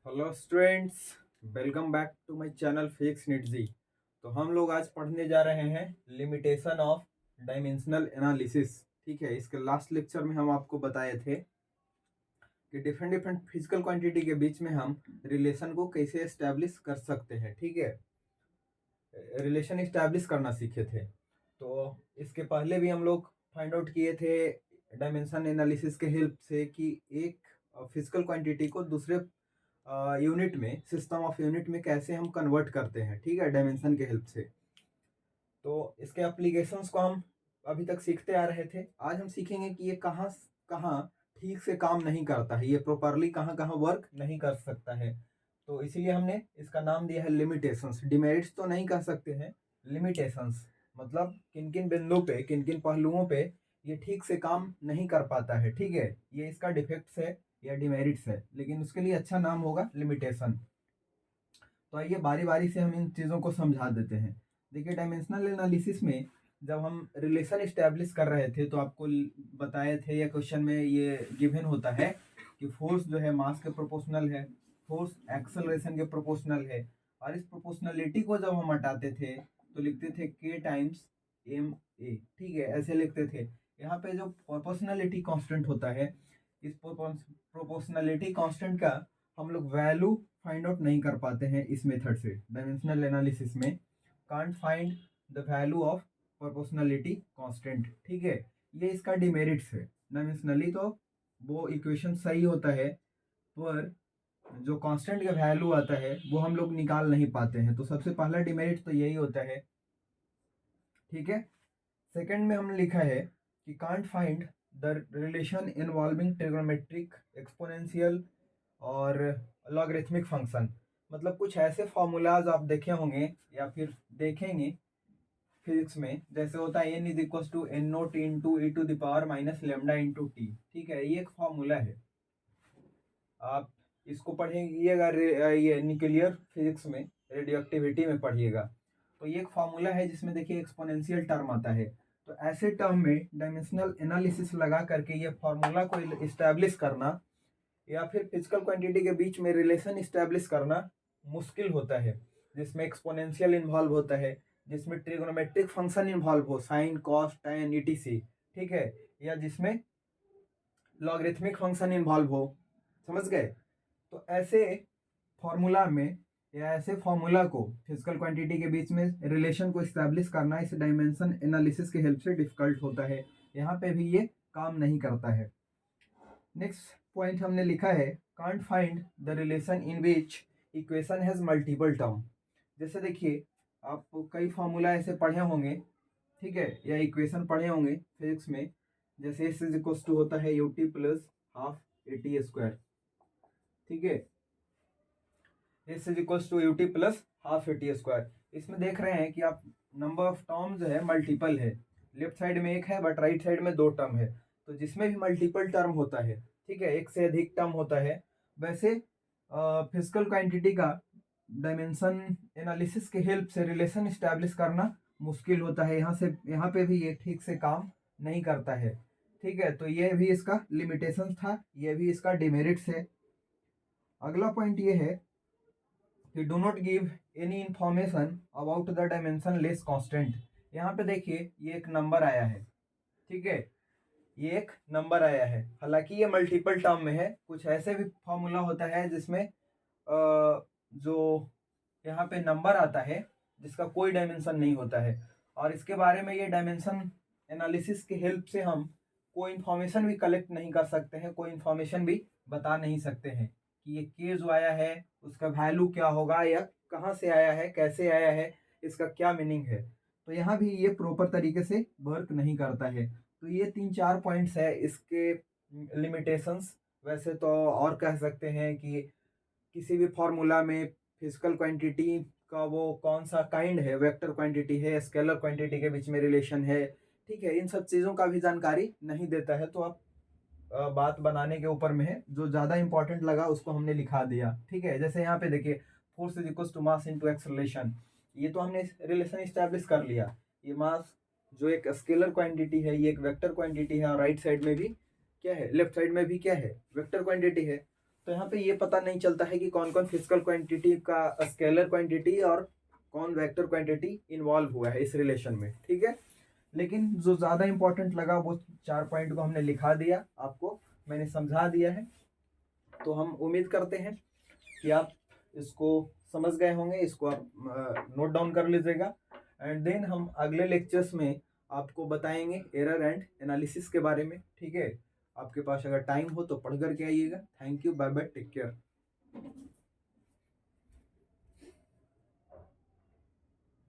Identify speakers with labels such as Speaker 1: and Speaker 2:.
Speaker 1: Hello students, welcome back to my channel physics NEET JEE. तो हम लोग आज पढ़ने जा रहे हैं लिमिटेशन ऑफ डायमेंशनल एनालिसिस। ठीक है, इसके लास्ट लेक्चर में हम आपको बताए थे कि डिफरेंट डिफरेंट फिजिकल क्वांटिटी के बीच में हम रिलेशन को कैसे एस्टैब्लिश कर सकते हैं। ठीक है, रिलेशन एस्टैब्लिश करना सीखे थे। तो इसके पहले भी हम लोग फाइंड आउट किए थे डायमेंशन एनालिसिस के हेल्प से कि एक फिजिकल क्वांटिटी को दूसरे यूनिट में, सिस्टम ऑफ यूनिट में कैसे हम कन्वर्ट करते हैं। ठीक है, डायमेंशन के हेल्प से। तो इसके एप्लीकेशंस को हम अभी तक सीखते आ रहे थे। आज हम सीखेंगे कि ये कहाँ कहाँ ठीक से काम नहीं करता है, ये प्रॉपरली कहाँ कहाँ वर्क नहीं कर सकता है। तो इसीलिए हमने इसका नाम दिया है लिमिटेशंस। डिमेरिट्स तो नहीं कह सकते हैं, लिमिटेशंस मतलब किन किन बिंदु पे, किन किन पहलुओं पे ये ठीक से काम नहीं कर पाता है। ठीक है, ये इसका डिफेक्ट्स है या डिमेरिट्स है, लेकिन उसके लिए अच्छा नाम होगा लिमिटेशन। तो आइए बारी बारी से हम इन चीज़ों को समझा देते हैं। देखिए, डायमेंशनल एनालिसिस में जब हम रिलेशन इस्टेब्लिश कर रहे थे तो आपको बताए थे, या क्वेश्चन में ये गिवन होता है कि फोर्स जो है मास के प्रोपोर्शनल है, फोर्स एक्सेलरेशन के प्रोपोर्शनल है। और इस प्रोपोर्शनलिटी को जब हम हटाते थे तो लिखते थे के टाइम्स एम ए। ठीक है, ऐसे लिखते थे। यहाँ पे जो प्रोपोर्शनलिटी कांस्टेंट होता है, इस प्रोपोर्शनलिटी कांस्टेंट का हम लोग वैल्यू फाइंड आउट नहीं कर पाते हैं इस मेथड से। डायमेंशनल एनालिसिस में can't find the value of proportionality constant. ठीक है, ये इसका डिमेरिट्स है। डायमेंशनली तो वो इक्वेशन सही होता है, पर जो कांस्टेंट का वैल्यू आता है वो हम लोग निकाल नहीं पाते हैं। तो सबसे पहला डिमेरिट तो यही होता है। ठीक है, सेकंड में हमने लिखा है कि can't find the relation involving trigonometric, exponential और लॉगरिथमिक फंक्शन। मतलब कुछ ऐसे फॉर्मूलाज आप देखे होंगे या फिर देखेंगे फिजिक्स में, जैसे होता है n is equal to n naught into e to the power minus lambda into t. ठीक है, ये एक फॉर्मूला है। आप इसको पढ़ेंगे ये न्यूक्लियर फिजिक्स में, रेडियो एक्टिविटी में पढ़िएगा। तो ये एक फॉर्मूला है जिसमें देखिए एक्सपोनेंशियल टर्म आता है। तो ऐसे टर्म में डायमेंशनल एनालिसिस लगा करके ये फॉर्मूला को इस्टेब्लिश करना या फिर फिजिकल क्वांटिटी के बीच में रिलेशन इस्टेब्लिश करना मुश्किल होता है, जिसमें एक्सपोनेंशियल इन्वॉल्व होता है, जिसमें ट्रिग्नोमेट्रिक फंक्शन इन्वॉल्व हो, साइन कॉस tan etc। ठीक है, या जिसमें लॉगरिथमिक फंक्शन इन्वॉल्व हो। समझ गए? तो ऐसे फॉर्मूला में या ऐसे फॉर्मूला को फिजिकल क्वांटिटी के बीच में रिलेशन को इस्टेब्लिश करना इस डायमेंशन एनालिसिस के हेल्प से डिफिकल्ट होता है। यहाँ पे भी ये काम नहीं करता है। नेक्स्ट पॉइंट हमने लिखा है can't find the relation in which equation has multiple term. जैसे देखिए, आप कई फॉर्मूला ऐसे पढ़े होंगे, ठीक है, या इक्वेशन पढ़े होंगे फिजिक्स में। जैसे एस इज इक्वल टू होता है u t plus half a t square. ठीक है, s is equal to u t plus half a t square. इसमें देख रहे हैं कि आप नंबर ऑफ टर्म जो है मल्टीपल है। लेफ्ट साइड में एक है बट राइट साइड में दो टर्म है। तो जिसमें भी मल्टीपल टर्म होता है, ठीक है, एक से अधिक टर्म होता है, वैसे फिजिकल क्वांटिटी का डायमेंशन एनालिसिस के हेल्प से रिलेशन इस्टेब्लिश करना मुश्किल होता है। यहाँ पे भी ये ठीक से काम नहीं करता है। ठीक है, तो ये भी इसका लिमिटेशन था, ये भी इसका डिमेरिट्स है। अगला पॉइंट ये है कि do not give any information about the dimension less constant. यहाँ पे देखिए ये एक नंबर आया है। ठीक है, ये एक नंबर आया है, हालांकि ये मल्टीपल टर्म में है। कुछ ऐसे भी फॉर्मूला होता है जिसमें जो यहाँ पे नंबर आता है जिसका कोई डायमेंशन नहीं होता है, और इसके बारे में ये डायमेंशन एनालिसिस के हेल्प से हम कोई इंफॉर्मेशन भी कलेक्ट नहीं कर सकते हैं, कोई इंफॉर्मेशन भी बता नहीं सकते हैं कि ये के जो आया है उसका वैल्यू क्या होगा, या कहाँ से आया है, कैसे आया है, इसका क्या मीनिंग है। तो यहाँ भी ये प्रॉपर तरीके से वर्क नहीं करता है। तो ये 3-4 पॉइंट्स है इसके लिमिटेशंस। वैसे तो और कह सकते हैं कि किसी भी फॉर्मूला में फिजिकल क्वांटिटी का वो कौन सा काइंड है, वेक्टर क्वांटिटी है, स्केलर क्वांटिटी के बीच में रिलेशन है। ठीक है, इन सब चीज़ों का भी जानकारी नहीं देता है। तो आप बात बनाने के ऊपर में है, जो ज़्यादा इंपॉर्टेंट लगा उसको हमने लिखा दिया। ठीक है, जैसे यहाँ पे देखिए force is equal to mass into acceleration, ये तो हमने रिलेशन इस्टेब्लिश कर लिया। ये मास जो एक स्केलर क्वांटिटी है, ये एक वेक्टर क्वांटिटी है, और राइट साइड में भी क्या है, लेफ्ट साइड में भी क्या है, वेक्टर क्वांटिटी है। तो यहाँ पे ये पता नहीं चलता है कि कौन कौन फिजिकल क्वांटिटी का स्केलर क्वांटिटी और कौन वेक्टर क्वांटिटी इन्वॉल्व हुआ है इस रिलेशन में, ठीक है। लेकिन जो ज़्यादा इंपॉर्टेंट लगा वो 4 पॉइंट को हमने लिखा दिया, आपको मैंने समझा दिया है। तो हम उम्मीद करते हैं कि आप इसको समझ गए होंगे, इसको आप नोट डाउन कर लीजिएगा। एंड देन हम अगले लेक्चर्स में आपको बताएंगे एरर एंड एनालिसिस के बारे में, ठीक है। आपके पास अगर टाइम हो तो पढ़ करके आइएगा। Thank you, bye bye, take care.